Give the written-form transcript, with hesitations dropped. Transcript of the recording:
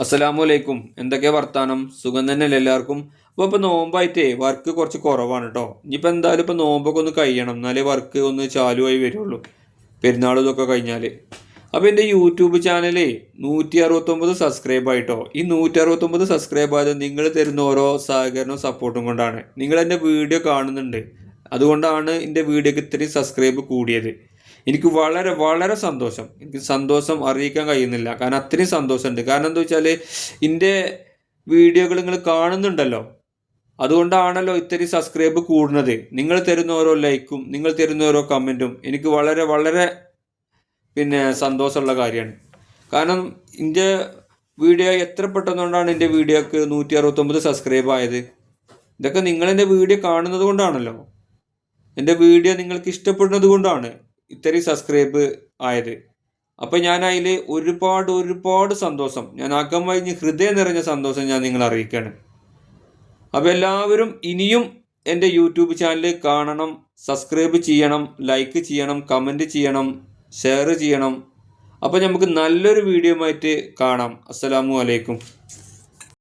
അസ്സലാമലൈക്കും. എന്തൊക്കെയാ വർത്താനം? സുഖം തന്നെയല്ലേ എല്ലാവർക്കും? ഇപ്പോൾ നോമ്പായിട്ടേ വർക്ക് കുറച്ച് കുറവാണ് കേട്ടോ. ഇനിയിപ്പോൾ എന്തായാലും ഇപ്പോൾ നോമ്പൊക്കെ ഒന്ന് കഴിയണം, എന്നാലേ വർക്ക് ഒന്ന് ചാലുവായി വരുള്ളൂ, പെരുന്നാൾ ഇതൊക്കെ കഴിഞ്ഞാൽ. അപ്പോൾ എൻ്റെ യൂട്യൂബ് ചാനലേ 169 സബ്സ്ക്രൈബ് ആയിട്ടോ. ഈ 169 സബ്സ്ക്രൈബ് ആയത് നിങ്ങൾ തരുന്ന ഓരോ സഹകരണവും സപ്പോർട്ടും കൊണ്ടാണ്. നിങ്ങൾ എൻ്റെ വീഡിയോ കാണുന്നുണ്ട്, അതുകൊണ്ടാണ് എൻ്റെ വീഡിയോക്ക് ഇത്രയും സബ്സ്ക്രൈബ് കൂടിയത്. എനിക്ക് വളരെ വളരെ സന്തോഷം. എനിക്ക് സന്തോഷം അറിയിക്കാൻ കഴിയുന്നില്ല, കാരണം അത്രയും സന്തോഷമുണ്ട്. കാരണം എന്താ വെച്ചാൽ എൻ്റെ വീഡിയോകൾ നിങ്ങൾ കാണുന്നുണ്ടല്ലോ, അതുകൊണ്ടാണല്ലോ ഇത്രയും സബ്സ്ക്രൈബ് കൂടുന്നത്. നിങ്ങൾ തരുന്ന ഓരോ ലൈക്കും നിങ്ങൾ തരുന്ന ഓരോ കമൻറ്റും എനിക്ക് വളരെ വളരെ സന്തോഷമുള്ള കാര്യമാണ്. കാരണം എൻ്റെ വീഡിയോ എത്ര പെട്ടെന്നുകൊണ്ടാണ് എൻ്റെ വീഡിയോക്ക് 169 സബ്സ്ക്രൈബ് ആയത്. ഇതൊക്കെ നിങ്ങളെൻ്റെ വീഡിയോ കാണുന്നത് കൊണ്ടാണല്ലോ, എൻ്റെ വീഡിയോ നിങ്ങൾക്ക് ഇഷ്ടപ്പെടുന്നത് കൊണ്ടാണ് ഇത്രയും സബ്സ്ക്രൈബ് ആയത്. അപ്പം ഞാൻ അതിൽ ഒരുപാട് ഒരുപാട് സന്തോഷം, ഞാൻ അകം കഴിഞ്ഞ് ഹൃദയം നിറഞ്ഞ സന്തോഷം ഞാൻ നിങ്ങളെ അറിയിക്കുകയാണ്. അപ്പോൾ എല്ലാവരും ഇനിയും എൻ്റെ യൂട്യൂബ് ചാനൽ കാണണം, സബ്സ്ക്രൈബ് ചെയ്യണം, ലൈക്ക് ചെയ്യണം, കമൻറ്റ് ചെയ്യണം, ഷെയർ ചെയ്യണം. അപ്പോൾ നമുക്ക് നല്ലൊരു വീഡിയോ ആയിട്ട് കാണാം. അസ്സലാമു അലൈക്കും.